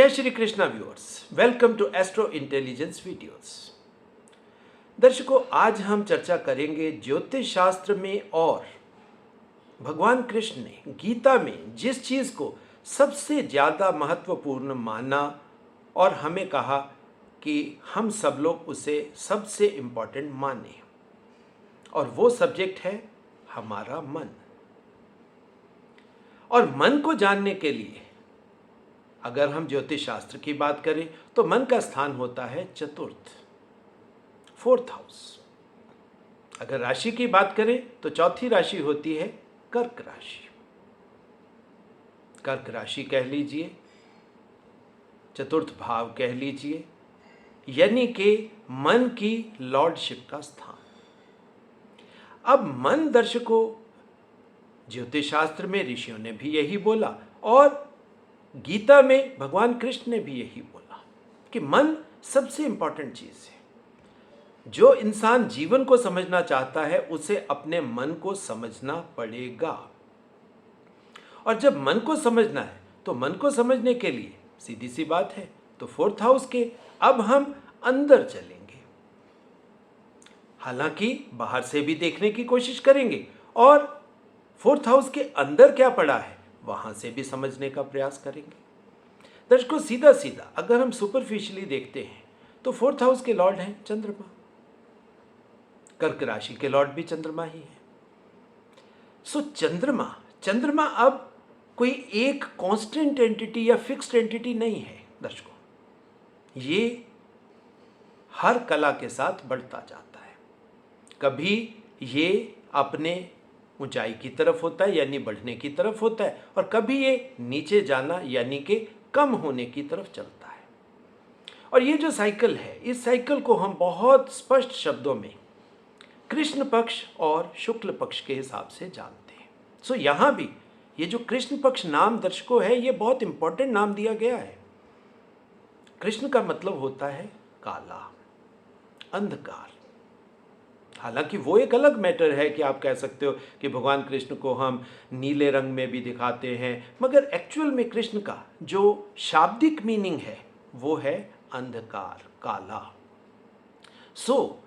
जय Shri Krishna viewers, welcome to astro intelligence videos. दर्शकों, आज हम चर्चा करेंगे ज्योतिष शास्त्र में और भगवान कृष्ण ने गीता में जिस चीज को सबसे ज्यादा महत्वपूर्ण माना और हमें कहा कि हम सब लोग उसे सबसे इंपॉर्टेंट माने, और वो सब्जेक्ट है हमारा मन। और मन को जानने के लिए अगर हम ज्योतिष शास्त्र की बात करें तो मन का स्थान होता है चतुर्थ, फोर्थ हाउस। अगर राशि की बात करें तो चौथी राशि होती है कर्क राशि। कर्क राशि कह लीजिए, चतुर्थ भाव कह लीजिए, यानी कि मन की लॉर्डशिप का स्थान। अब मन, दर्शकों, ज्योतिष शास्त्र में ऋषियों ने भी यही बोला और गीता में भगवान कृष्ण ने भी यही बोला कि मन सबसे इंपॉर्टेंट चीज है। जो इंसान जीवन को समझना चाहता है उसे अपने मन को समझना पड़ेगा। और जब मन को समझना है तो मन को समझने के लिए सीधी सी बात है, तो फोर्थ हाउस के अब हम अंदर चलेंगे। हालांकि बाहर से भी देखने की कोशिश करेंगे और फोर्थ हाउस के अंदर क्या पड़ा है वहां से भी समझने का प्रयास करेंगे। दर्शकों, सीधा सीधा अगर हम सुपरफिशियली देखते हैं तो फोर्थ हाउस के लॉर्ड हैं चंद्रमा। कर्क राशि के लॉर्ड भी चंद्रमा ही है। सो चंद्रमा अब कोई एक कांस्टेंट एंटिटी या फिक्स्ड एंटिटी नहीं है दर्शकों। ये हर कला के साथ बढ़ता जाता है। कभी ये अपने ऊंचाई की तरफ होता है यानी बढ़ने की तरफ होता है, और कभी ये नीचे जाना यानी कि कम होने की तरफ चलता है। और ये जो साइकिल है, इस साइकिल को हम बहुत स्पष्ट शब्दों में कृष्ण पक्ष और शुक्ल पक्ष के हिसाब से जानते हैं। सो यहां भी ये जो कृष्ण पक्ष नाम दर्शकों है, ये बहुत इंपॉर्टेंट नाम दिया गया है। कृष्ण का मतलब होता है काला, अंधकार। हालांकि वो एक अलग मैटर है कि आप कह सकते हो कि भगवान कृष्ण को हम नीले रंग में भी दिखाते हैं, मगर एक्चुअल में कृष्ण का जो शाब्दिक मीनिंग है वो है अंधकार, काला। सो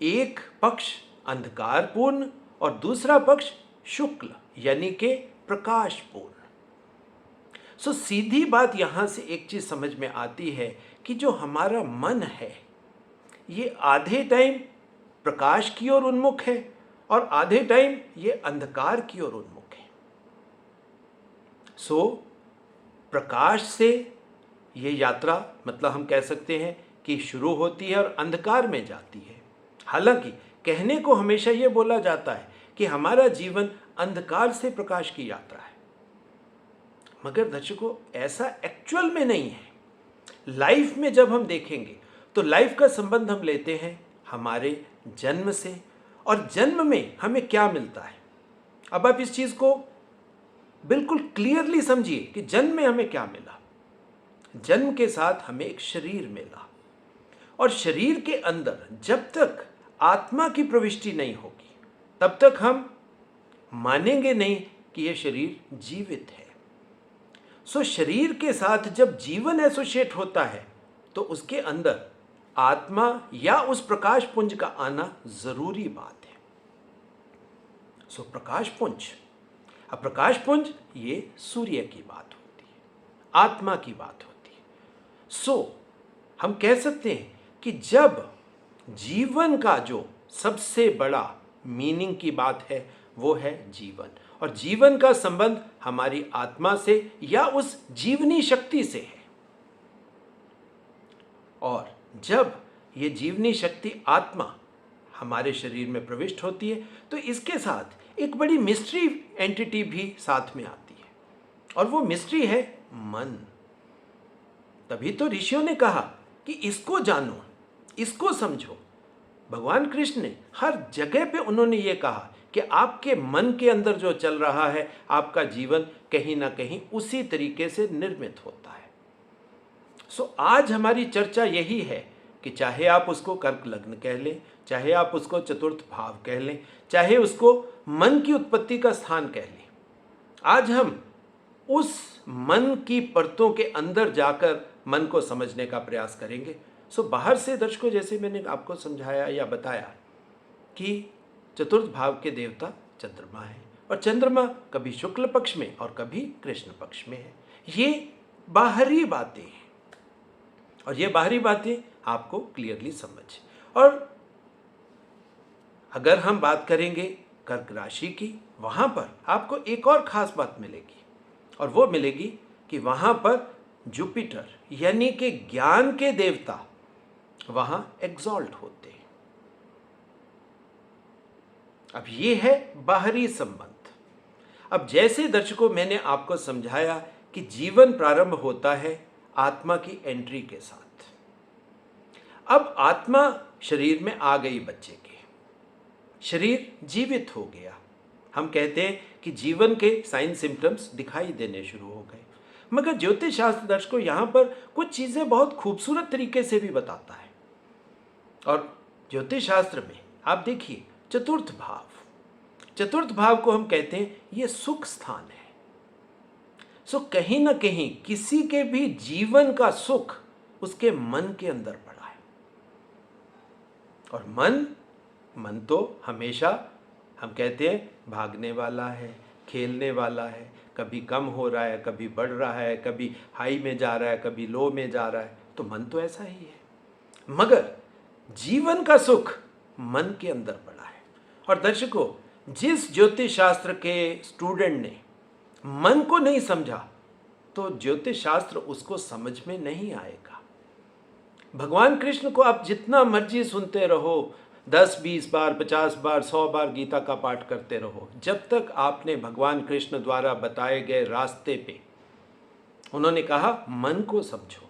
एक पक्ष अंधकारपूर्ण और दूसरा पक्ष शुक्ल यानी कि प्रकाशपूर्ण। सो सीधी बात यहां से एक चीज समझ में आती है कि जो हमारा मन है ये आधे टाइम प्रकाश की ओर उन्मुख है और आधे टाइम ये अंधकार की ओर उन्मुख है। सो प्रकाश से ये यात्रा, मतलब हम कह सकते हैं कि शुरू होती है और अंधकार में जाती है। हालांकि कहने को हमेशा ये बोला जाता है कि हमारा जीवन अंधकार से प्रकाश की यात्रा है, मगर दर्शकों ऐसा एक्चुअल में नहीं है। लाइफ में जब हम देखेंगे तो लाइफ का संबंध हम लेते हैं हमारे जन्म से, और जन्म में हमें क्या मिलता है। अब आप इस चीज को बिल्कुल क्लियरली समझिए कि जन्म में हमें क्या मिला। जन्म के साथ हमें एक शरीर मिला, और शरीर के अंदर जब तक आत्मा की प्रविष्टि नहीं होगी तब तक हम मानेंगे नहीं कि यह शरीर जीवित है। सो शरीर के साथ जब जीवन एसोसिएट होता है तो उसके अंदर आत्मा या उस प्रकाश पुंज का आना जरूरी बात है। सो प्रकाश पुंज, अब प्रकाश पुंज ये सूर्य की बात होती है, आत्मा की बात होती है। सो हम कह सकते हैं कि जब जीवन का जो सबसे बड़ा मीनिंग की बात है वो है जीवन, और जीवन का संबंध हमारी आत्मा से या उस जीवनी शक्ति से है। और जब ये जीवनी शक्ति आत्मा हमारे शरीर में प्रविष्ट होती है तो इसके साथ एक बड़ी मिस्ट्री एंटिटी भी साथ में आती है, और वो मिस्ट्री है मन। तभी तो ऋषियों ने कहा कि इसको जानो, इसको समझो। भगवान कृष्ण ने हर जगह पे उन्होंने ये कहा कि आपके मन के अंदर जो चल रहा है, आपका जीवन कहीं ना कहीं उसी तरीके से निर्मित होता है। सो आज हमारी चर्चा यही है कि चाहे आप उसको कर्क लग्न कह लें, चाहे आप उसको चतुर्थ भाव कह लें, चाहे उसको मन की उत्पत्ति का स्थान कह लें, आज हम उस मन की परतों के अंदर जाकर मन को समझने का प्रयास करेंगे। सो बाहर से दर्शकों, जैसे मैंने आपको समझाया या बताया कि चतुर्थ भाव के देवता चंद्रमा है, और चंद्रमा कभी शुक्ल पक्ष में और कभी कृष्ण पक्ष में है। ये बाहरी बातें हैं, और ये बाहरी बातें आपको क्लियरली समझ। और अगर हम बात करेंगे कर्क राशि की, वहां पर आपको एक और खास बात मिलेगी, और वो मिलेगी कि वहां पर जुपिटर यानी कि ज्ञान के देवता वहां एग्जॉल्ट होते हैं। अब ये है बाहरी संबंध। अब जैसे दर्शकों मैंने आपको समझाया कि जीवन प्रारंभ होता है आत्मा की एंट्री के साथ। अब आत्मा शरीर में आ गई, बच्चे के शरीर जीवित हो गया। हम कहते हैं कि जीवन के साइन सिम्टम्स दिखाई देने शुरू हो गए। मगर ज्योतिष शास्त्र दर्शकों यहाँ पर कुछ चीज़ें बहुत खूबसूरत तरीके से भी बताता है। और ज्योतिष शास्त्र में आप देखिए, चतुर्थ भाव को हम कहते हैं ये सुख स्थान है। सो कहीं ना कहीं किसी के भी जीवन का सुख उसके मन के अंदर पड़ा है। और मन तो हमेशा हम कहते हैं भागने वाला है, खेलने वाला है, कभी कम हो रहा है, कभी बढ़ रहा है, कभी हाई में जा रहा है, कभी लो में जा रहा है। तो मन तो ऐसा ही है, मगर जीवन का सुख मन के अंदर पड़ा है। और दर्शकों, जिस ज्योतिष शास्त्र के स्टूडेंट ने मन को नहीं समझा तो ज्योतिष शास्त्र उसको समझ में नहीं आएगा। भगवान कृष्ण को आप जितना मर्जी सुनते रहो, 10-20 बार, 50 बार, 100 बार गीता का पाठ करते रहो, जब तक आपने भगवान कृष्ण द्वारा बताए गए रास्ते पे, उन्होंने कहा मन को समझो।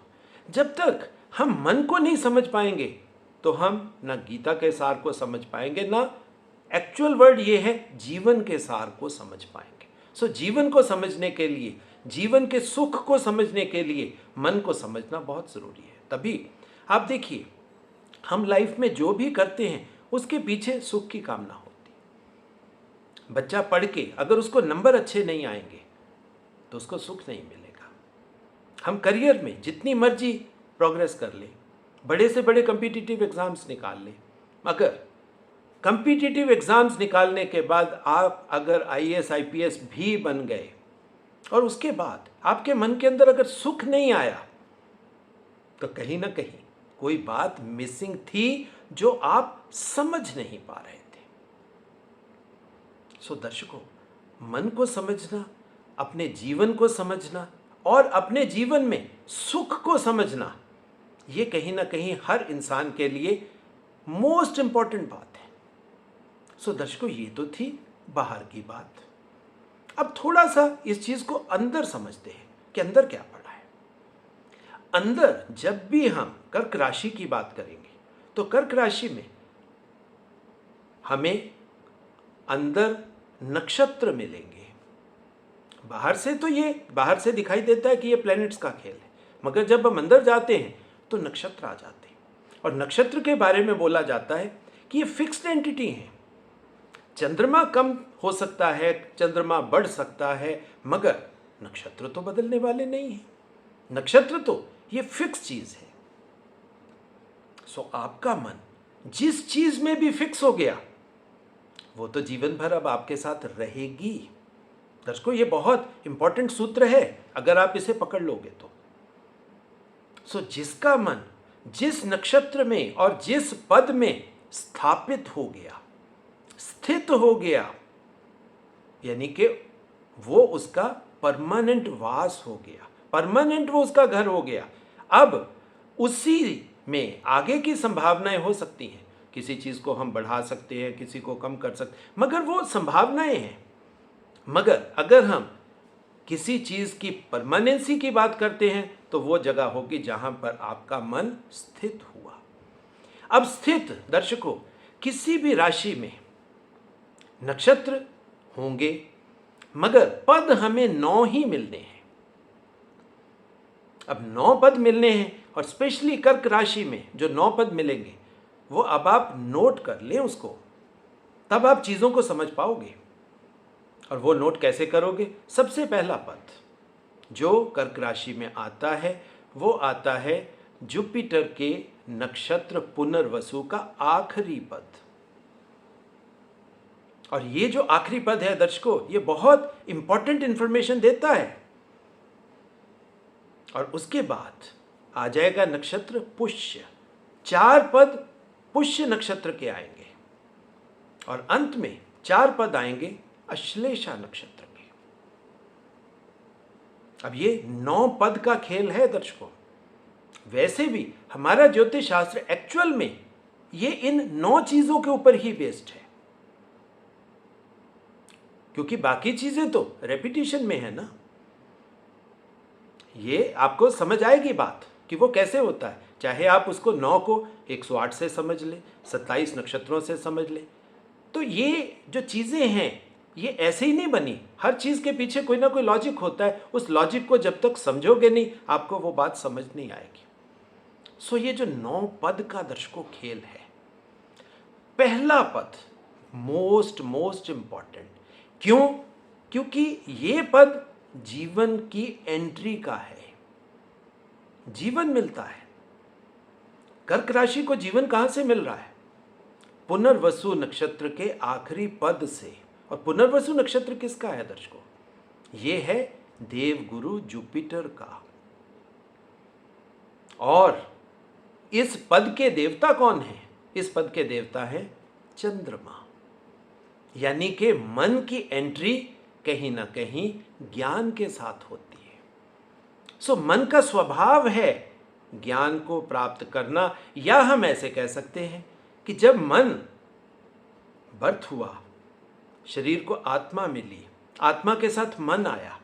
जब तक हम मन को नहीं समझ पाएंगे तो हम ना गीता के सार को समझ पाएंगे, ना एक्चुअल वर्ड ये है जीवन के सार को समझ पाएंगे। सो जीवन को समझने के लिए, जीवन के सुख को समझने के लिए मन को समझना बहुत ज़रूरी है। तभी आप देखिए, हम लाइफ में जो भी करते हैं उसके पीछे सुख की कामना होती है। बच्चा पढ़ के अगर उसको नंबर अच्छे नहीं आएंगे तो उसको सुख नहीं मिलेगा। हम करियर में जितनी मर्जी प्रोग्रेस कर ले, बड़े से बड़े कम्पिटिटिव एग्ज़ाम्स निकाल ले, मगर कम्पिटिटिव एग्ज़ाम्स निकालने के बाद आप अगर IAS IPS भी बन गए और उसके बाद आपके मन के अंदर अगर सुख नहीं आया तो कहीं ना कहीं कोई बात मिसिंग थी जो आप समझ नहीं पा रहे थे। सो दर्शकों, मन को समझना, अपने जीवन को समझना और अपने जीवन में सुख को समझना, ये कहीं ना कहीं हर इंसान के लिए मोस्ट इंपॉर्टेंट बात है। सो दर्शकों, ये तो थी बाहर की बात। अब थोड़ा सा इस चीज को अंदर समझते हैं कि अंदर क्या पड़ा है। अंदर जब भी हम कर्क राशि की बात करेंगे तो कर्क राशि में हमें अंदर नक्षत्र मिलेंगे। बाहर से तो ये बाहर से दिखाई देता है कि ये प्लैनेट्स का खेल है, मगर जब हम अंदर जाते हैं तो नक्षत्र आ जाते हैं। और नक्षत्र के बारे में बोला जाता है कि ये फिक्स्ड एंटिटी है। चंद्रमा कम हो सकता है, चंद्रमा बढ़ सकता है, मगर नक्षत्र तो बदलने वाले नहीं हैं। नक्षत्र तो ये फिक्स चीज है। सो आपका मन जिस चीज में भी फिक्स हो गया वो तो जीवन भर अब आपके साथ रहेगी। दर्शकों, ये बहुत इंपॉर्टेंट सूत्र है, अगर आप इसे पकड़ लोगे तो। सो जिसका मन जिस नक्षत्र में और जिस पद में स्थापित हो गया, स्थित हो गया, यानी कि वो उसका परमानेंट वास हो गया, परमानेंट वो उसका घर हो गया। अब उसी में आगे की संभावनाएं हो सकती हैं। किसी चीज को हम बढ़ा सकते हैं, किसी को कम कर सकते हैं, मगर वो संभावनाएं हैं। मगर अगर हम किसी चीज की परमानेंसी की बात करते हैं तो वो जगह होगी जहां पर आपका मन स्थित हुआ। अब स्थित दर्शकों, किसी भी राशि में नक्षत्र होंगे, मगर पद हमें 9 ही मिलने हैं। अब 9 पद मिलने हैं, और स्पेशली कर्क राशि में जो 9 पद मिलेंगे वो अब आप नोट कर लें उसको, तब आप चीजों को समझ पाओगे। और वो नोट कैसे करोगे? सबसे पहला पद जो कर्क राशि में आता है वो आता है जुपिटर के नक्षत्र पुनर्वसु का आखिरी पद। और ये जो आखिरी पद है दर्शकों, ये बहुत इंपॉर्टेंट इंफॉर्मेशन देता है। और उसके बाद आ जाएगा नक्षत्र पुष्य। 4 पद पुष्य नक्षत्र के आएंगे और अंत में 4 पद आएंगे अश्लेषा नक्षत्र के। अब ये 9 पद का खेल है दर्शकों। वैसे भी हमारा ज्योतिष शास्त्र एक्चुअल में ये इन 9 चीजों के ऊपर ही बेस्ड है, क्योंकि बाकी चीजें तो रेपिटेशन में है ना। ये आपको समझ आएगी बात कि वो कैसे होता है, चाहे आप उसको 9 को 108 से समझ ले, 27 नक्षत्रों से समझ ले। तो ये जो चीजें हैं ये ऐसे ही नहीं बनी, हर चीज के पीछे कोई ना कोई लॉजिक होता है। उस लॉजिक को जब तक समझोगे नहीं आपको वो बात समझ नहीं आएगी। सो ये जो 9 पद का दर्शकों खेल है, पहला पद मोस्ट इंपॉर्टेंट। क्यों? क्योंकि ये पद जीवन की एंट्री का है, जीवन मिलता है। कर्क राशि को जीवन कहां से मिल रहा है? पुनर्वसु नक्षत्र के आखिरी पद से। और पुनर्वसु नक्षत्र किसका है दर्शकों? ये है देवगुरु जुपिटर का। और इस पद के देवता कौन है? इस पद के देवता है चंद्रमा। यानी कि मन की एंट्री कहीं ना कहीं ज्ञान के साथ होती है। सो मन का स्वभाव है ज्ञान को प्राप्त करना, या हम ऐसे कह सकते हैं कि जब मन बर्थ हुआ, शरीर को आत्मा मिली, आत्मा के साथ मन आया,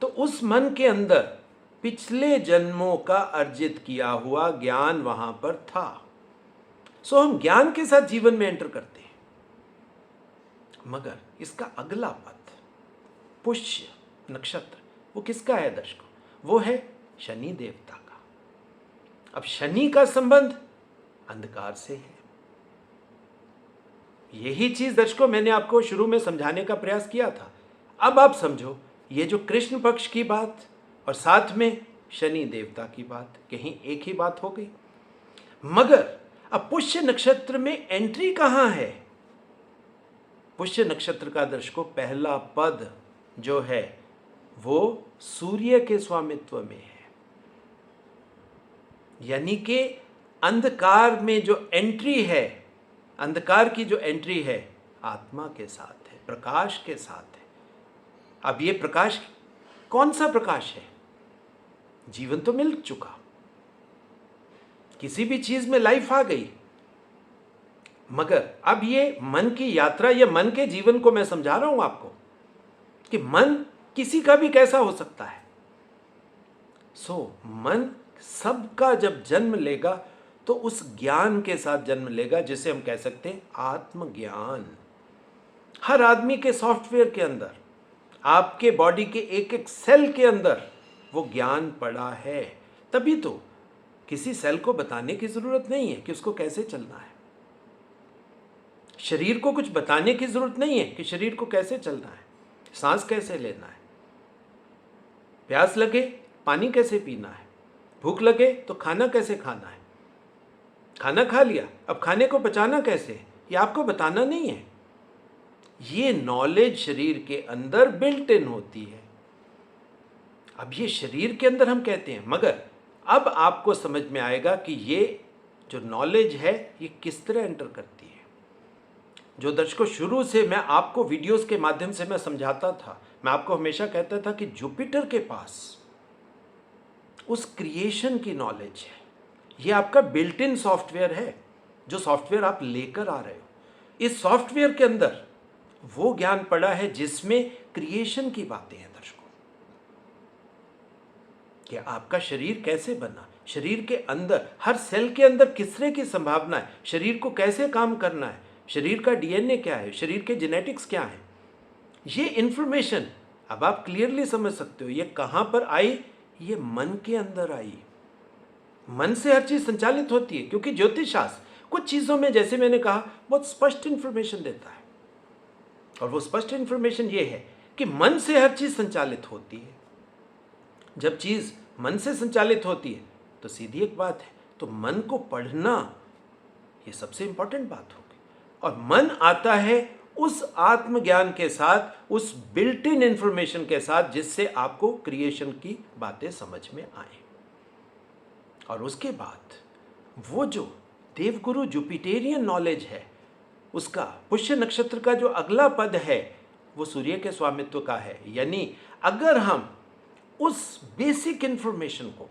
तो उस मन के अंदर पिछले जन्मों का अर्जित किया हुआ ज्ञान वहां पर था। सो हम ज्ञान के साथ जीवन में एंटर करते हैं। मगर इसका अगला पद पुष्य नक्षत्र, वो किसका है दर्शकों? वो है शनि देवता का। अब शनि का संबंध अंधकार से है। यही चीज दर्शकों मैंने आपको शुरू में समझाने का प्रयास किया था। अब आप समझो, ये जो कृष्ण पक्ष की बात और साथ में शनि देवता की बात, कहीं एक ही बात हो गई। मगर अब पुष्य नक्षत्र में एंट्री कहां है? पुष्य नक्षत्र का दर्शकों पहला पद जो है वो सूर्य के स्वामित्व में है। यानी कि अंधकार में जो एंट्री है, अंधकार की जो एंट्री है आत्मा के साथ है, प्रकाश के साथ है। अब ये प्रकाश कौन सा प्रकाश है? जीवन तो मिल चुका, किसी भी चीज में लाइफ आ गई, मगर अब ये मन की यात्रा या मन के जीवन को मैं समझा रहा हूं आपको कि मन किसी का भी कैसा हो सकता है। मन सबका जब जन्म लेगा तो उस ज्ञान के साथ जन्म लेगा जिसे हम कह सकते हैं आत्मज्ञान। हर आदमी के सॉफ्टवेयर के अंदर, आपके बॉडी के एक एक सेल के अंदर वो ज्ञान पड़ा है। तभी तो किसी सेल को बताने की जरूरत नहीं है कि उसको कैसे चलना है। शरीर को कुछ बताने की जरूरत नहीं है कि शरीर को कैसे चलना है, सांस कैसे लेना है, प्यास लगे पानी कैसे पीना है, भूख लगे तो खाना कैसे खाना है, खाना खा लिया अब खाने को पचाना कैसे, ये आपको बताना नहीं है। ये नॉलेज शरीर के अंदर बिल्ट इन होती है। अब ये शरीर के अंदर हम कहते हैं, मगर अब आपको समझ में आएगा कि ये जो नॉलेज है ये किस तरह एंटर करती है। जो दर्शकों शुरू से मैं आपको वीडियोस के माध्यम से मैं समझाता था, मैं आपको हमेशा कहता था कि जुपिटर के पास उस क्रिएशन की नॉलेज है। ये आपका बिल्ट इन सॉफ्टवेयर है, जो सॉफ्टवेयर आप लेकर आ रहे हो। इस सॉफ्टवेयर के अंदर वो ज्ञान पड़ा है जिसमें क्रिएशन की बातें हैं दर्शकों, कि आपका शरीर कैसे बना, शरीर के अंदर हर सेल के अंदर किस तरह की संभावना है, शरीर को कैसे काम करना है, शरीर का डीएनए क्या है, शरीर के जेनेटिक्स क्या है। ये इंफॉर्मेशन अब आप क्लियरली समझ सकते हो। ये कहां पर आई? ये मन के अंदर आई। मन से हर चीज संचालित होती है, क्योंकि ज्योतिष शास्त्र कुछ चीजों में, जैसे मैंने कहा, बहुत स्पष्ट इंफॉर्मेशन देता है। और वो स्पष्ट इंफॉर्मेशन ये है कि मन से हर चीज संचालित होती है। जब चीज़ मन से संचालित होती है तो सीधी एक बात है, तो मन को पढ़ना ये सबसे इंपॉर्टेंट बात होगी। और मन आता है उस आत्मज्ञान के साथ, उस बिल्ट इन इंफॉर्मेशन के साथ, जिससे आपको क्रिएशन की बातें समझ में आए। और उसके बाद वो जो देवगुरु जुपिटेरियन नॉलेज है, उसका पुष्य नक्षत्र का जो अगला पद है वो सूर्य के स्वामित्व का है। यानी अगर हम उस बेसिक इंफॉर्मेशन को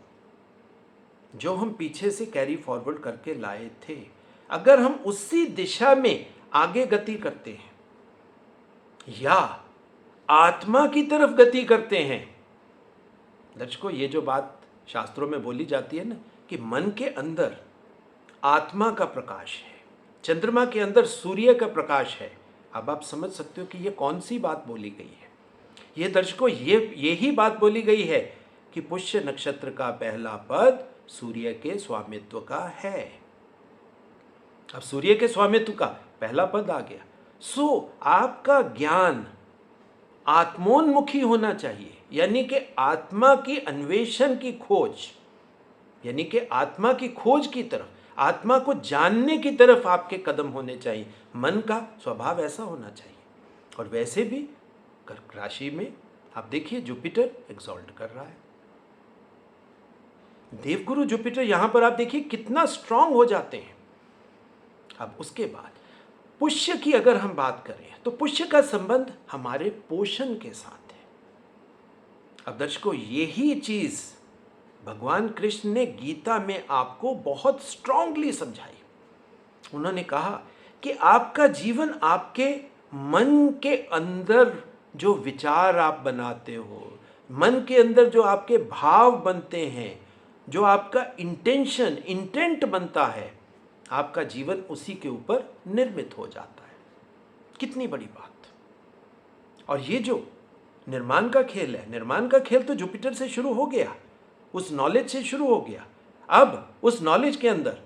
जो हम पीछे से कैरी फॉरवर्ड करके लाए थे, अगर हम उसी दिशा में आगे गति करते हैं या आत्मा की तरफ गति करते हैं। दर्शकों, ये जो बात शास्त्रों में बोली जाती है ना कि मन के अंदर आत्मा का प्रकाश है, चंद्रमा के अंदर सूर्य का प्रकाश है। अब आप समझ सकते हो कि ये कौन सी बात बोली गई है। ये दर्शकों, यही बात बोली गई है कि पुष्य नक्षत्र का पहला पद सूर्य के स्वामित्व का है। अब सूर्य के स्वामित्व का पहला पद आ गया। सो आपका ज्ञान आत्मोन्मुखी होना चाहिए, यानी कि आत्मा की अन्वेषण की खोज, यानी कि आत्मा की खोज की तरफ, आत्मा को जानने की तरफ आपके कदम होने चाहिए। मन का स्वभाव ऐसा होना चाहिए। और वैसे भी कर्क राशि में आप देखिए जुपिटर एक्सॉल्ट कर रहा है। देवगुरु जुपिटर यहां पर आप देखिए कितना स्ट्रांग हो जाते हैं। अब उसके बाद पुष्य की अगर हम बात करें तो पुष्य का संबंध हमारे पोषण के साथ है। अब दर्शकों, यही चीज भगवान कृष्ण ने गीता में आपको बहुत स्ट्रांगली समझाई। उन्होंने कहा कि आपका जीवन आपके मन के अंदर जो विचार आप बनाते हो, मन के अंदर जो आपके भाव बनते हैं, जो आपका इंटेंट बनता है, आपका जीवन उसी के ऊपर निर्मित हो जाता है। कितनी बड़ी बात। और ये जो निर्माण का खेल है, निर्माण का खेल तो जुपिटर से शुरू हो गया, उस नॉलेज से शुरू हो गया। अब उस नॉलेज के अंदर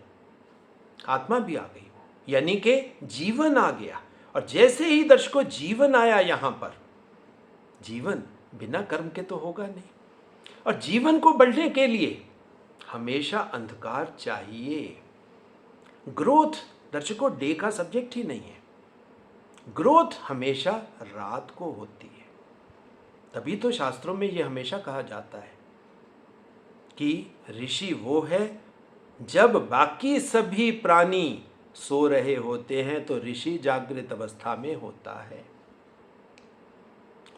आत्मा भी आ गई, यानी कि जीवन आ गया। और जैसे ही दर्शकों जीवन आया यहां पर, जीवन बिना कर्म के तो होगा नहीं। और जीवन को बढ़ने के लिए हमेशा अंधकार चाहिए। ग्रोथ दर्शकों डे का सब्जेक्ट ही नहीं है, ग्रोथ हमेशा रात को होती है। तभी तो शास्त्रों में यह हमेशा कहा जाता है कि ऋषि वो है जब बाकी सभी प्राणी सो रहे होते हैं तो ऋषि जागृत अवस्था में होता है।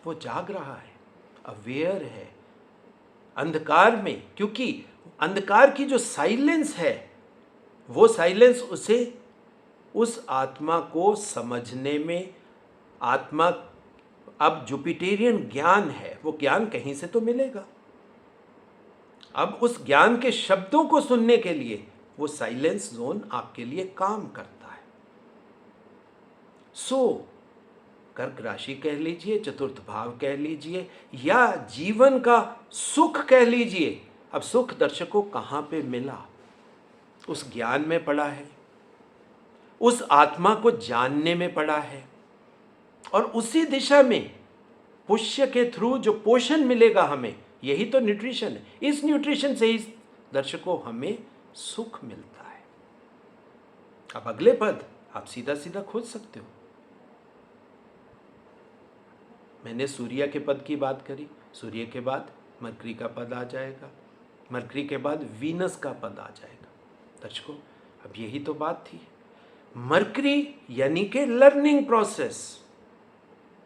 वो जाग रहा है, अवेयर है अंधकार में, क्योंकि अंधकार की जो साइलेंस है वो साइलेंस उसे उस आत्मा को समझने में, आत्मा अब जुपिटेरियन ज्ञान है, वो ज्ञान कहीं से तो मिलेगा। अब उस ज्ञान के शब्दों को सुनने के लिए वो साइलेंस जोन आपके लिए काम करता है। सो कर्क राशि कह लीजिए, चतुर्थ भाव कह लीजिए, या जीवन का सुख कह लीजिए। अब सुख दर्शकों कहाँ पे मिला? उस ज्ञान में पड़ा है, उस आत्मा को जानने में पड़ा है। और उसी दिशा में पुष्य के थ्रू जो पोषण मिलेगा हमें, यही तो न्यूट्रिशन है। इस न्यूट्रिशन से ही दर्शकों हमें सुख मिलता है। अब अगले पद आप सीधा सीधा खोज सकते हो। मैंने सूर्य के पद की बात करी, सूर्य के बाद मरकरी का पद आ जाएगा, मरकरी के बाद वीनस का पद आ जाएगा। दर्शकों, अब यही तो बात थी। मरकरी यानी कि लर्निंग प्रोसेस,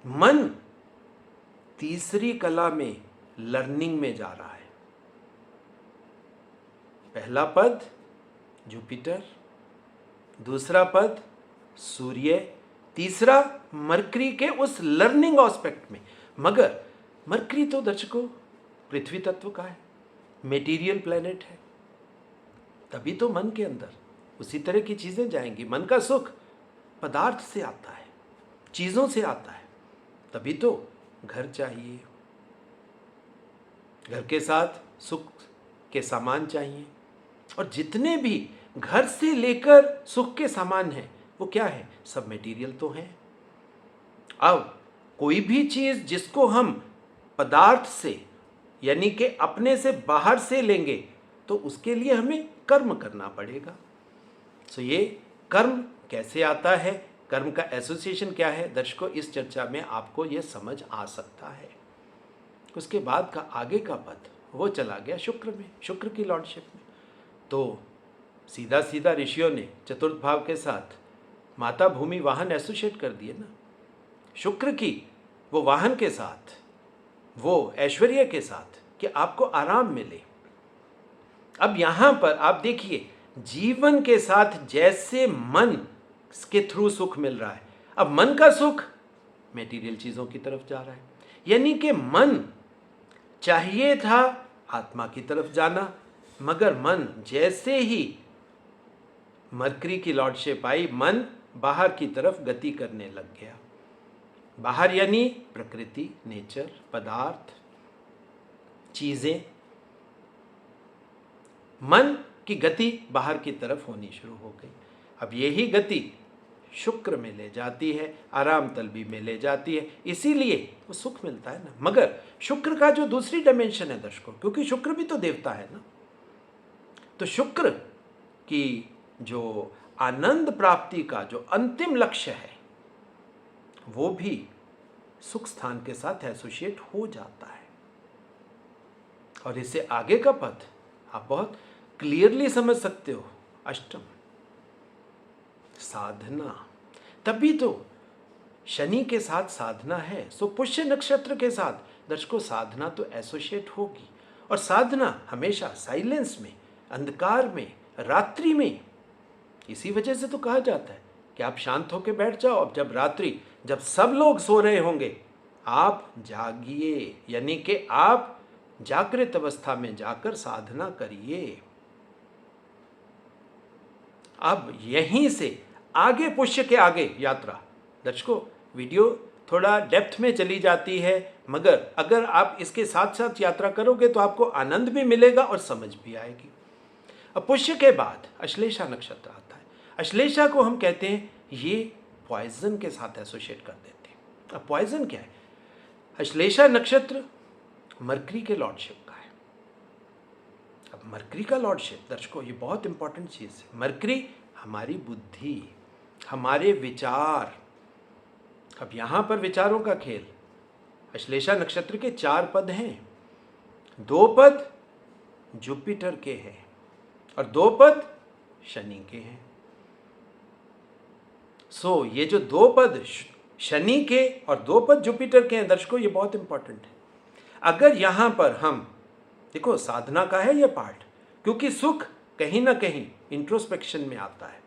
मन तीसरी कला में लर्निंग में जा रहा है। पहला पद जुपिटर, दूसरा पद सूर्य, तीसरा मरकरी के उस लर्निंग एस्पेक्ट में। मगर मरकरी तो दर्शकों पृथ्वी तत्व का है, मेटीरियल प्लेनेट है। तभी तो मन के अंदर उसी तरह की चीजें जाएंगी। मन का सुख पदार्थ से आता है, चीजों से आता है। तभी तो घर चाहिए, घर के साथ सुख के सामान चाहिए। और जितने भी घर से लेकर सुख के सामान हैं वो क्या है? सब मटेरियल तो हैं। अब कोई भी चीज जिसको हम पदार्थ से यानी कि अपने से बाहर से लेंगे तो उसके लिए हमें कर्म करना पड़ेगा। सो ये कर्म कैसे आता है, कर्म का एसोसिएशन क्या है, दर्शकों इस चर्चा में आपको ये समझ आ सकता है। उसके बाद का आगे का पद वो चला गया शुक्र में, शुक्र की लॉर्डशिप में। तो सीधा सीधा ऋषियों ने चतुर्थ भाव के साथ माता भूमि वाहन एसोसिएट कर दिए ना, शुक्र की वो वाहन के साथ, वो ऐश्वर्य के साथ कि आपको आराम मिले। अब यहां पर आप देखिए, जीवन के साथ जैसे मन के थ्रू सुख मिल रहा है, अब मन का सुख मेटीरियल चीजों की तरफ जा रहा है, यानी कि मन चाहिए था आत्मा की तरफ जाना, मगर मन जैसे ही मरकरी की लॉर्डशिप आई, मन बाहर की तरफ गति करने लग गया। बाहर यानी प्रकृति, नेचर, पदार्थ, चीजें, मन की गति बाहर की तरफ होनी शुरू हो गई। अब यही गति शुक्र में ले जाती है, आराम तलबी में ले जाती है, इसीलिए वो सुख मिलता है ना। मगर शुक्र का जो दूसरी डायमेंशन है दर्शकों, क्योंकि शुक्र भी तो देवता है ना, तो शुक्र की जो आनंद प्राप्ति का जो अंतिम लक्ष्य है वो भी सुख स्थान के साथ एसोसिएट हो जाता है। और इससे आगे का पद आप बहुत क्लियरली समझ सकते हो, अष्टम साधना। तभी तो शनि के साथ साधना है, सो पुष्य नक्षत्र के साथ दर्शकों साधना तो एसोसिएट होगी। और साधना हमेशा साइलेंस में, अंधकार में, रात्रि में। इसी वजह से तो कहा जाता है कि आप शांत होकर बैठ जाओ, अब जब रात्रि, जब सब लोग सो रहे होंगे आप जागिए, यानी कि आप जागृत अवस्था में जाकर साधना करिए। अब यहीं से आगे पुष्य के आगे यात्रा, दर्शकों वीडियो थोड़ा डेप्थ में चली जाती है, मगर अगर आप इसके साथ साथ यात्रा करोगे तो आपको आनंद भी मिलेगा और समझ भी आएगी। अब पुष्य के बाद अश्लेषा नक्षत्र आता है। अश्लेषा को हम कहते हैं ये पॉइजन के साथ एसोसिएट कर देते हैं। अब पॉइजन क्या है? अश्लेषा नक्षत्र मरकरी के लॉर्डशिप का है। अब मरकरी का लॉर्डशिप दर्शकों ये बहुत इंपॉर्टेंट चीज है। मरकरी हमारी बुद्धि, हमारे विचार। अब यहां पर विचारों का खेल। अश्लेषा नक्षत्र के 4 पद हैं, 2 पद जुपिटर के हैं और 2 पद शनि के हैं। सो ये जो 2 पद शनि के और 2 पद जुपिटर के हैं दर्शकों, ये बहुत इंपॉर्टेंट है। अगर यहां पर हम देखो, साधना का है ये पार्ट, क्योंकि सुख कहीं ना कहीं इंट्रोस्पेक्शन में आता है,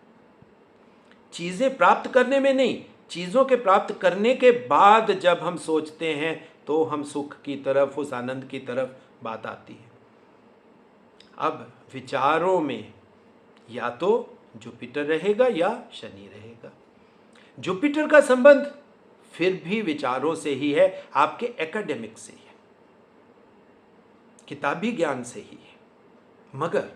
चीजें प्राप्त करने में नहीं, चीजों के प्राप्त करने के बाद जब हम सोचते हैं तो हम सुख की तरफ, उस आनंद की तरफ बात आती है। अब विचारों में या तो जुपिटर रहेगा या शनि रहेगा। जुपिटर का संबंध फिर भी विचारों से ही है, आपके एकेडमिक से ही है, किताबी ज्ञान से ही है। मगर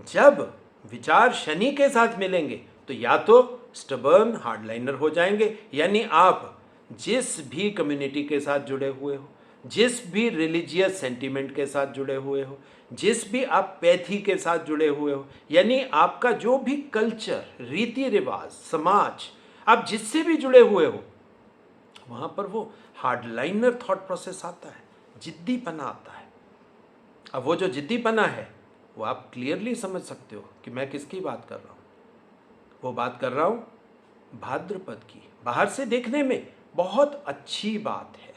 जब विचार शनि के साथ मिलेंगे तो या तो स्टबर्न हार्डलाइनर हो जाएंगे, यानी आप जिस भी कम्युनिटी के साथ जुड़े हुए हो, जिस भी रिलीजियस सेंटिमेंट के साथ जुड़े हुए हो, जिस भी आप पैथी के साथ जुड़े हुए हो, यानी आपका जो भी कल्चर, रीति रिवाज, समाज, आप जिससे भी जुड़े हुए हो, वहां पर वो हार्डलाइनर थॉट प्रोसेस आता है, जिद्दीपना आता है। अब वो जो जिद्दीपना है वो आप क्लियरली समझ सकते हो कि मैं किसकी बात कर रहा हूँ। वो बात कर रहा हूँ भाद्रपद की। बाहर से देखने में बहुत अच्छी बात है,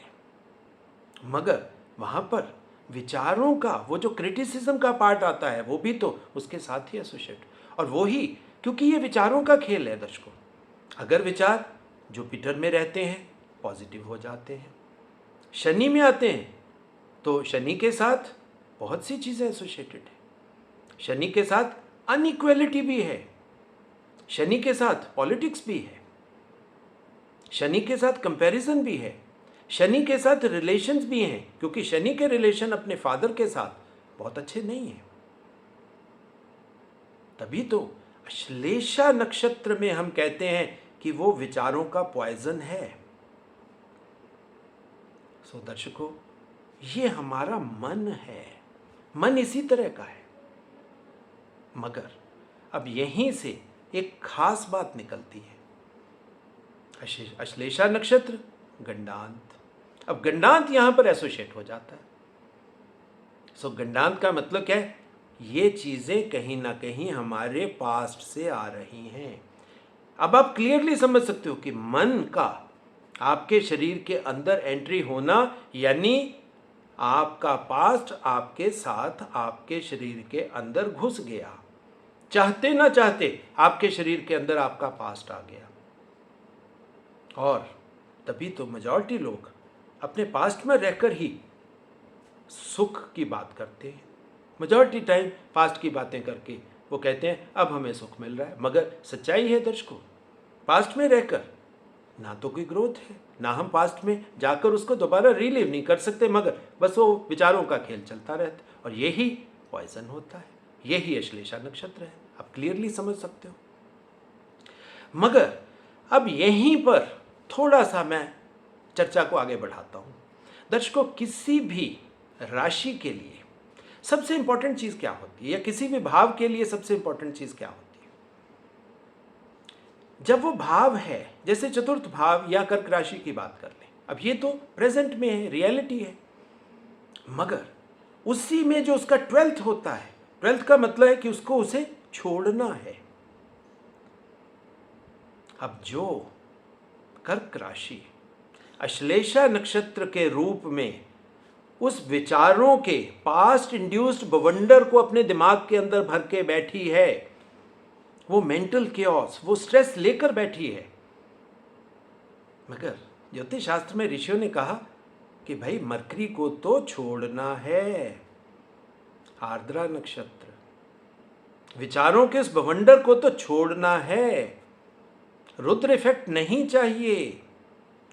मगर वहां पर विचारों का वो जो क्रिटिसिज्म का पार्ट आता है वो भी तो उसके साथ ही एसोसिएट। और वो ही, क्योंकि ये विचारों का खेल है दर्शकों। अगर विचार जुपिटर में रहते हैं पॉजिटिव हो जाते हैं, शनि में आते हैं तो शनि के साथ बहुत सी चीज़ें एसोसिएटेड है। शनि के साथ अनइक्वलिटी भी है, शनि के साथ पॉलिटिक्स भी है, शनि के साथ कंपैरिजन भी है, शनि के साथ रिलेशंस भी हैं, क्योंकि शनि के रिलेशन अपने फादर के साथ बहुत अच्छे नहीं हैं। तभी तो अश्लेषा नक्षत्र में हम कहते हैं कि वो विचारों का पॉइजन है। सो दर्शकों, ये हमारा मन है, मन इसी तरह का है। मगर अब यहीं से एक खास बात निकलती है। अश्लेषा नक्षत्र, गंडांत। अब गंडांत यहां पर एसोसिएट हो जाता है। सो गंडांत का मतलब क्या है? ये चीजें कहीं ना कहीं हमारे पास्ट से आ रही हैं। अब आप क्लियरली समझ सकते हो कि मन का आपके शरीर के अंदर एंट्री होना यानी आपका पास्ट आपके साथ आपके शरीर के अंदर घुस गया। चाहते ना चाहते आपके शरीर के अंदर आपका पास्ट आ गया। और तभी तो मेजॉरिटी लोग अपने पास्ट में रहकर ही सुख की बात करते हैं। मेजॉरिटी टाइम पास्ट की बातें करके वो कहते हैं अब हमें सुख मिल रहा है। मगर सच्चाई है दर्शकों, पास्ट में रहकर ना तो कोई ग्रोथ है, ना हम पास्ट में जाकर उसको दोबारा रिलीव नहीं कर सकते, मगर बस वो विचारों का खेल चलता रहता है। और यही पॉइजन होता है, यही अश्लेषा नक्षत्र है। आप क्लियरली समझ सकते हो। मगर अब यहीं पर थोड़ा सा मैं चर्चा को आगे बढ़ाता हूं। दर्शकों, किसी भी राशि के लिए सबसे इंपॉर्टेंट चीज क्या होती है, या किसी भी भाव के लिए सबसे इंपॉर्टेंट चीज क्या होती है? जब वो भाव है, जैसे चतुर्थ भाव या कर्क राशि की बात कर लें, अब ये तो प्रेजेंट में है, रियलिटी है। मगर उसी में जो उसका 12th होता है, 12th का मतलब है कि उसको उसे छोड़ना है। अब जो कर्क राशि अश्लेषा नक्षत्र के रूप में उस विचारों के पास्ट इंड्यूस्ड बवंडर को अपने दिमाग के अंदर भर के बैठी है, वो मेंटल केओस, वो स्ट्रेस लेकर बैठी है। मगर ज्योतिष शास्त्र में ऋषियों ने कहा कि भाई मरकरी को तो छोड़ना है। आर्द्रा नक्षत्र, विचारों के उस बवंडर को तो छोड़ना है। रुद्र इफेक्ट नहीं चाहिए,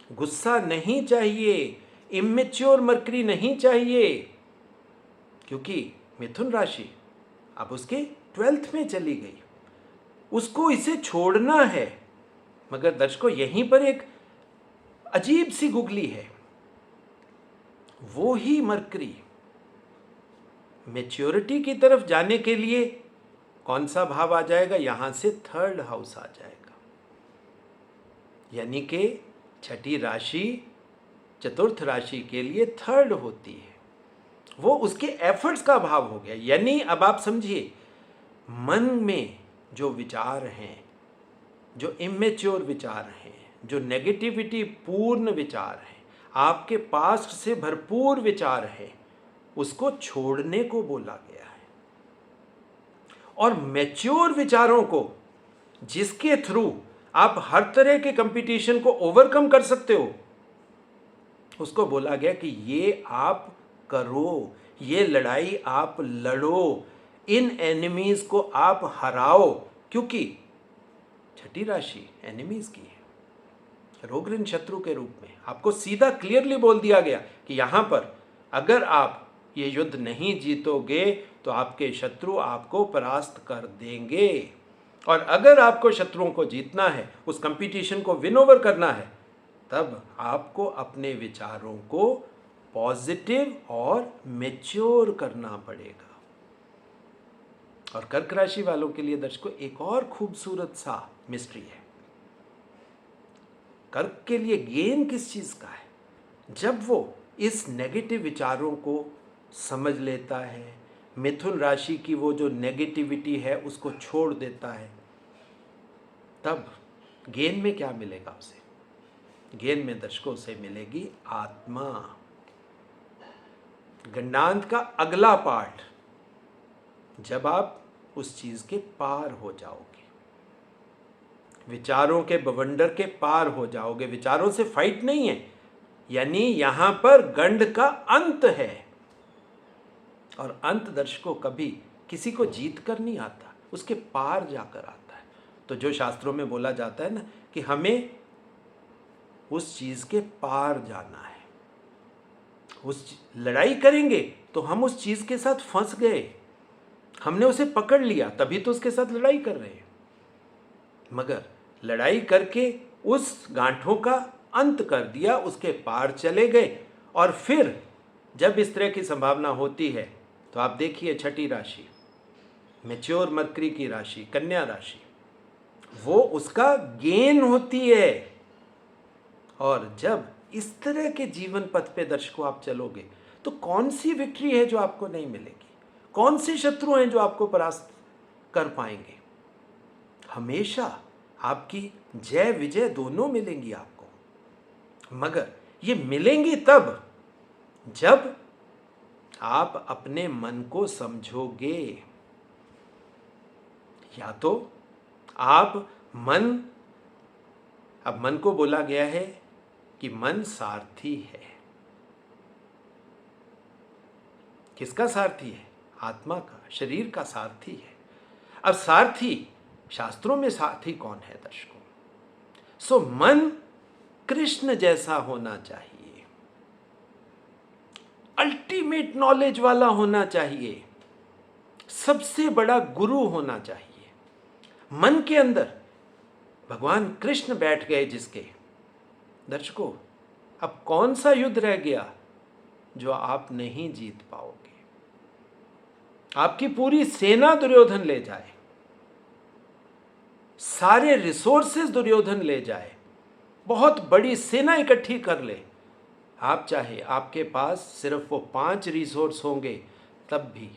गुस्सा नहीं चाहिए, इमेच्योर मरकरी नहीं चाहिए, क्योंकि मिथुन राशि अब उसके 12th में चली गई, उसको इसे छोड़ना है। मगर दर्शकों, यहीं पर एक अजीब सी गुगली है। वो ही मरकरी मैच्योरिटी की तरफ जाने के लिए कौन सा भाव आ जाएगा? यहां से 3rd हाउस आ जाएगा। यानी कि छठी राशि चतुर्थ राशि के लिए 3rd होती है। वो उसके एफर्ट्स का भाव हो गया। यानी अब आप समझिए, मन में जो विचार हैं, जो इमेच्योर विचार हैं, जो नेगेटिविटी पूर्ण विचार हैं, आपके पास्ट से भरपूर विचार हैं, उसको छोड़ने को बोला गया है। और मैच्योर विचारों को, जिसके थ्रू आप हर तरह के कंपटीशन को ओवरकम कर सकते हो, उसको बोला गया कि ये आप करो, ये लड़ाई आप लड़ो, इन एनिमीज को आप हराओ। क्योंकि छठी राशि एनिमीज की है, रोग ऋण शत्रु के रूप में आपको सीधा क्लियरली बोल दिया गया कि यहां पर अगर आप ये युद्ध नहीं जीतोगे तो आपके शत्रु आपको परास्त कर देंगे। और अगर आपको शत्रुओं को जीतना है, उस कंपटीशन को विन ओवर करना है, तब आपको अपने विचारों को पॉजिटिव और मैच्योर करना पड़ेगा। और कर्क राशि वालों के लिए दर्शकों एक और खूबसूरत सा मिस्ट्री है। कर्क के लिए गेन किस चीज का है? जब वो इस नेगेटिव विचारों को समझ लेता है, मिथुन राशि की वो जो नेगेटिविटी है उसको छोड़ देता है, तब गेन में क्या मिलेगा उसे? गेन में दर्शकों से मिलेगी आत्मा। गंडांत का अगला पार्ट, जब आप उस चीज के पार हो जाओगे, विचारों के बवंडर के पार हो जाओगे, विचारों से फाइट नहीं है, यानी यहां पर गंड का अंत है। और अंत दर्शकों कभी किसी को जीत कर नहीं आता, उसके पार जाकर आता है। तो जो शास्त्रों में बोला जाता है ना कि हमें उस चीज के पार जाना है, उस लड़ाई करेंगे तो हम उस चीज के साथ फंस गए, हमने उसे पकड़ लिया, तभी तो उसके साथ लड़ाई कर रहे हैं। मगर लड़ाई करके उस गांठों का अंत कर दिया, उसके पार चले गए, और फिर जब इस तरह की संभावना होती है तो आप देखिए छठी राशि, मैच्योर मरकरी की राशि कन्या राशि, वो उसका गेन होती है। और जब इस तरह के जीवन पथ पे दर्शकों आप चलोगे तो कौन सी विक्ट्री है जो आपको नहीं मिलेगी, कौन से शत्रु हैं जो आपको परास्त कर पाएंगे। हमेशा आपकी जय विजय दोनों मिलेंगी आपको, मगर ये मिलेंगी तब जब आप अपने मन को समझोगे। या तो आप अब मन को बोला गया है कि मन सारथी है। किसका सारथी है? आत्मा का, शरीर का सारथी है। अब सारथी, शास्त्रों में सारथी कौन है दर्शकों? सो मन कृष्ण जैसा होना चाहिए, अल्टीमेट नॉलेज वाला होना चाहिए, सबसे बड़ा गुरु होना चाहिए। मन के अंदर भगवान कृष्ण बैठ गए जिसके, दर्शकों अब कौन सा युद्ध रह गया जो आप नहीं जीत पाओगे? आपकी पूरी सेना दुर्योधन ले जाए, सारे रिसोर्सेज दुर्योधन ले जाए, बहुत बड़ी सेना इकट्ठी कर ले, आप चाहे आपके पास सिर्फ वो 5 रिसोर्स होंगे, तब भी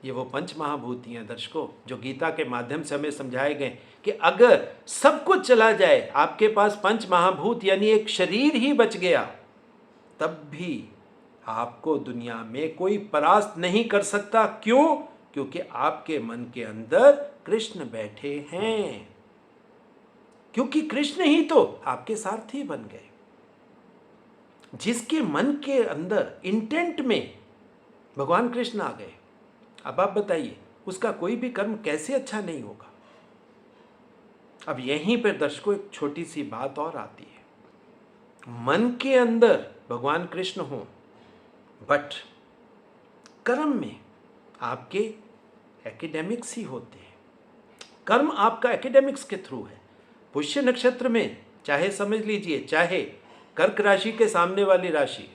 ये वो पंच महाभूति हैं दर्शकों, जो गीता के माध्यम से हमें समझाए गए कि अगर सब कुछ चला जाए, आपके पास पंच महाभूत यानी एक शरीर ही बच गया, तब भी आपको दुनिया में कोई परास्त नहीं कर सकता। क्यों? क्योंकि आपके मन के अंदर कृष्ण बैठे हैं, क्योंकि कृष्ण ही तो आपके सारथी बन गए। जिसके मन के अंदर इंटेंट में भगवान कृष्ण आ गए, अब आप बताइए उसका कोई भी कर्म कैसे अच्छा नहीं होगा। अब यहीं पर दर्शकों एक छोटी सी बात और आती है। मन के अंदर भगवान कृष्ण हों, बट कर्म में आपके एकेडमिक्स ही होते हैं। कर्म आपका एकेडमिक्स के थ्रू है। पुष्य नक्षत्र में चाहे समझ लीजिए, चाहे कर्क राशि के सामने वाली राशि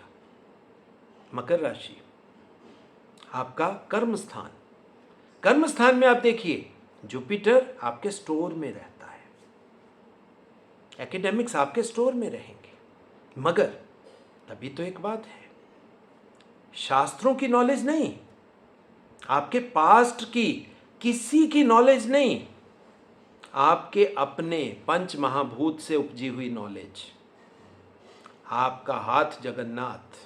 मकर राशि, आपका कर्म स्थान, कर्म स्थान में आप देखिए जुपिटर आपके स्टोर में रहता है, एकेडमिक्स आपके स्टोर में रहेंगे। मगर तभी तो एक बात है, शास्त्रों की नॉलेज नहीं, आपके पास्ट की किसी की नॉलेज नहीं, आपके अपने पंच महाभूत से उपजी हुई नॉलेज, आपका हाथ जगन्नाथ,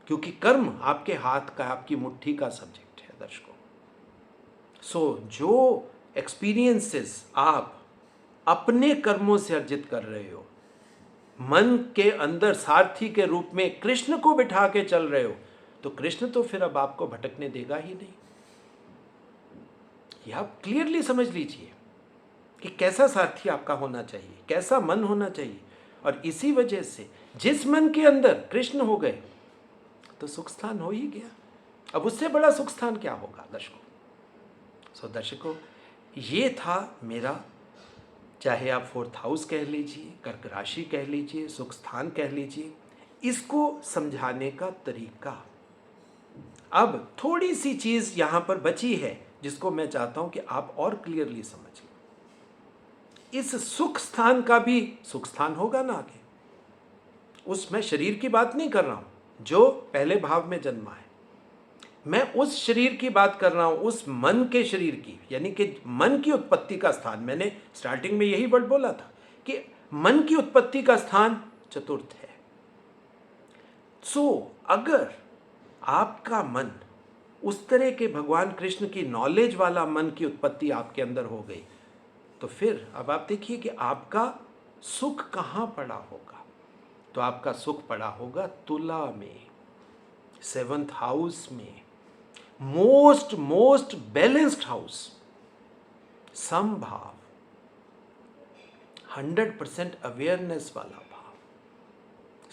क्योंकि कर्म आपके हाथ का, आपकी मुट्ठी का सब्जेक्ट है दर्शकों। सो जो एक्सपीरियंसेस आप अपने कर्मों से अर्जित कर रहे हो, मन के अंदर सारथी के रूप में कृष्ण को बिठा के चल रहे हो, तो कृष्ण तो फिर अब आपको भटकने देगा ही नहीं। यह आप क्लियरली समझ लीजिए कि कैसा सारथी आपका होना चाहिए, कैसा मन होना चाहिए। और इसी वजह से जिस मन के अंदर कृष्ण हो गए तो सुख स्थान हो ही गया। अब उससे बड़ा सुख स्थान क्या होगा दर्शकों? सो दर्शकों, ये था मेरा, चाहे आप 4th हाउस कह लीजिए, कर्क राशि कह लीजिए, सुख स्थान कह लीजिए, इसको समझाने का तरीका। अब थोड़ी सी चीज यहां पर बची है जिसको मैं चाहता हूं कि आप और क्लियरली समझें। इस सुख स्थान का भी सुख स्थान होगा ना आगे, उसमें शरीर की बात नहीं कर रहा हूं जो पहले भाव में जन्मा है, मैं उस शरीर की बात कर रहा हूं, उस मन के शरीर की, यानी कि मन की उत्पत्ति का स्थान। मैंने स्टार्टिंग में यही वर्ड बोला था कि मन की उत्पत्ति का स्थान चतुर्थ है। सो अगर आपका मन उस तरह के भगवान कृष्ण की नॉलेज वाला मन की उत्पत्ति आपके अंदर हो गई, तो फिर अब आप देखिए कि आपका सुख कहाँ पड़ा होगा। तो आपका सुख पड़ा होगा तुला में, 7th हाउस में, मोस्ट बैलेंस्ड हाउस, समभाव, 100% अवेयरनेस वाला भाव,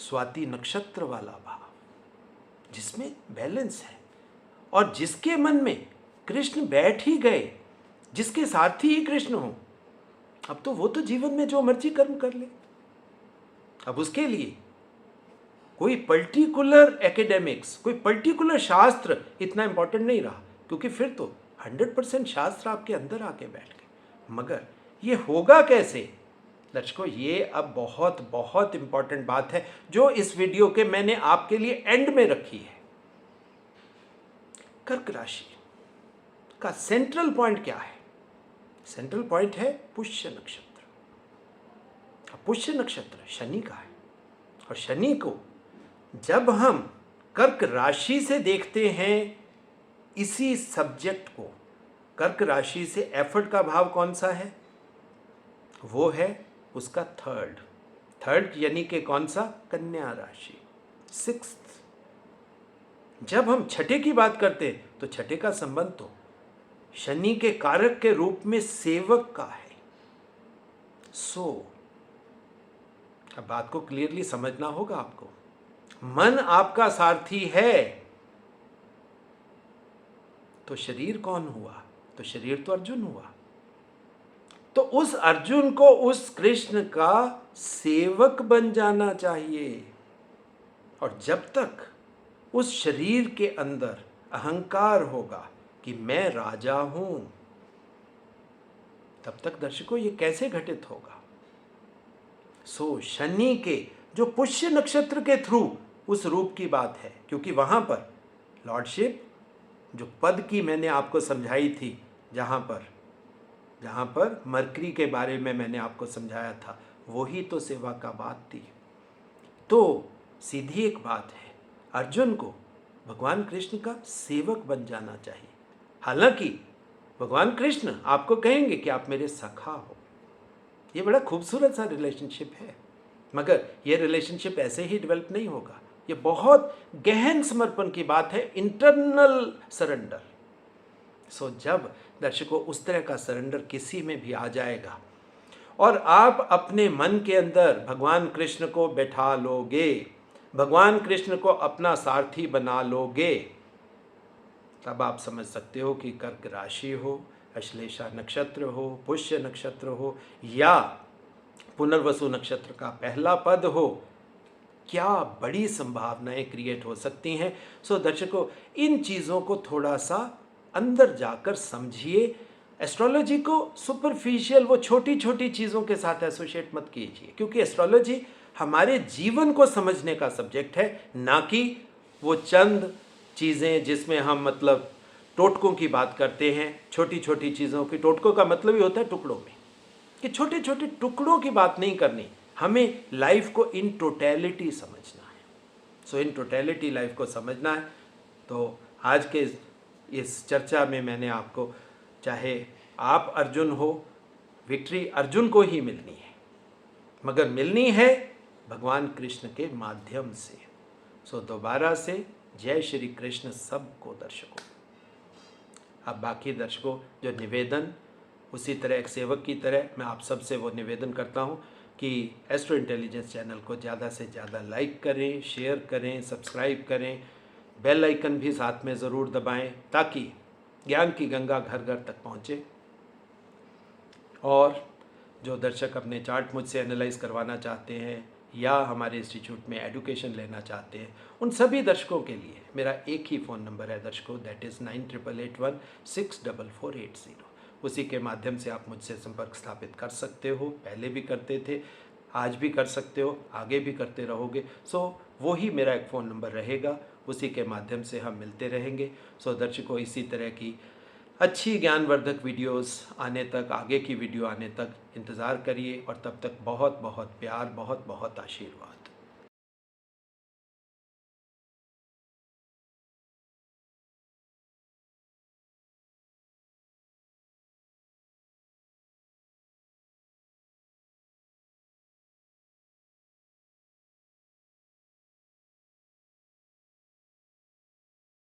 स्वाति नक्षत्र वाला भाव, जिसमें बैलेंस है और जिसके मन में कृष्ण बैठ ही गए, जिसके सारथी ही कृष्ण हो, अब तो वो तो जीवन में जो मर्जी कर्म कर ले। अब उसके लिए कोई पर्टिकुलर एकेडमिक्स, कोई पर्टिकुलर शास्त्र इतना इंपॉर्टेंट नहीं रहा, क्योंकि फिर तो 100% शास्त्र आपके अंदर आके बैठ गए। मगर ये होगा कैसे दर्शकों, ये अब बहुत बहुत इंपॉर्टेंट बात है जो इस वीडियो के मैंने आपके लिए एंड में रखी है। कर्क राशि का सेंट्रल पॉइंट क्या है? सेंट्रल पॉइंट है पुष्य नक्षत्र। पुष्य नक्षत्र शनि का है, और शनि को जब हम कर्क राशि से देखते हैं, इसी सब्जेक्ट को, कर्क राशि से एफर्ट का भाव कौन सा है? वो है उसका थर्ड यानी कि कौन सा? कन्या राशि, 6th। जब हम छठे की बात करते हैं तो छठे का संबंध तो शनि के कारक के रूप में सेवक का है। अब बात को क्लियरली समझना होगा आपको। मन आपका सारथी है, तो शरीर कौन हुआ? तो शरीर तो अर्जुन हुआ। तो उस अर्जुन को उस कृष्ण का सेवक बन जाना चाहिए। और जब तक उस शरीर के अंदर अहंकार होगा कि मैं राजा हूं, तब तक दर्शकों ये कैसे घटित होगा? शनि के जो पुष्य नक्षत्र के थ्रू उस रूप की बात है, क्योंकि वहां पर लॉर्डशिप जो पद की मैंने आपको समझाई थी, जहां पर मरकरी के बारे में मैंने आपको समझाया था, वही तो सेवा का बात थी। तो सीधी एक बात है, अर्जुन को भगवान कृष्ण का सेवक बन जाना चाहिए। हालांकि भगवान कृष्ण आपको कहेंगे कि आप मेरे सखा हो। ये बड़ा खूबसूरत सा रिलेशनशिप है, मगर ये रिलेशनशिप ऐसे ही डेवलप नहीं होगा। ये बहुत गहन समर्पण की बात है, इंटरनल सरेंडर। जब दर्शकों उस तरह का सरेंडर किसी में भी आ जाएगा और आप अपने मन के अंदर भगवान कृष्ण को बैठा लोगे, भगवान कृष्ण को अपना सारथी बना लोगे, तब आप समझ सकते हो कि कर्क राशि हो, अश्लेषा नक्षत्र हो, पुष्य नक्षत्र हो, या पुनर्वसु नक्षत्र का पहला पद हो, क्या बड़ी संभावनाएं क्रिएट हो सकती हैं। दर्शकों, इन चीज़ों को थोड़ा सा अंदर जाकर समझिए। एस्ट्रोलॉजी को सुपरफिशियल वो छोटी छोटी चीज़ों के साथ एसोसिएट मत कीजिए, क्योंकि एस्ट्रोलॉजी हमारे जीवन को समझने का सब्जेक्ट है, ना कि वो चंद चीज़ें जिसमें हम मतलब टोटकों की बात करते हैं। छोटी छोटी चीज़ों की, टोटकों का मतलब ही होता है टुकड़ों में, कि छोटे छोटे टुकड़ों की बात नहीं करनी, हमें लाइफ को इन टोटैलिटी समझना है। इन टोटैलिटी लाइफ को समझना है। तो आज के इस चर्चा में मैंने आपको, चाहे आप अर्जुन हो, विक्ट्री अर्जुन को ही मिलनी है, मगर मिलनी है भगवान कृष्ण के माध्यम से। दोबारा से जय श्री कृष्ण सबको दर्शकों। अब बाकी दर्शकों जो निवेदन, उसी तरह एक सेवक की तरह मैं आप सबसे वो निवेदन करता हूँ कि एस्ट्रो इंटेलिजेंस चैनल को ज़्यादा से ज़्यादा लाइक करें, शेयर करें, सब्सक्राइब करें, बेल आइकन भी साथ में ज़रूर दबाएं, ताकि ज्ञान की गंगा घर घर तक पहुँचे। और जो दर्शक अपने चार्ट मुझसे एनालाइज करवाना चाहते हैं या हमारे इंस्टीट्यूट में एडुकेशन लेना चाहते हैं, उन सभी दर्शकों के लिए मेरा एक ही फ़ोन नंबर है दर्शकों, दैट इज़ 9881164480। उसी के माध्यम से आप मुझसे संपर्क स्थापित कर सकते हो। पहले भी करते थे, आज भी कर सकते हो, आगे भी करते रहोगे। वो ही मेरा एक फ़ोन नंबर रहेगा, उसी के माध्यम से हम मिलते रहेंगे। दर्शकों, इसी तरह की अच्छी ज्ञानवर्धक वीडियोस आने तक, आगे की वीडियो आने तक इंतज़ार करिए, और तब तक बहुत बहुत प्यार, बहुत बहुत आशीर्वाद।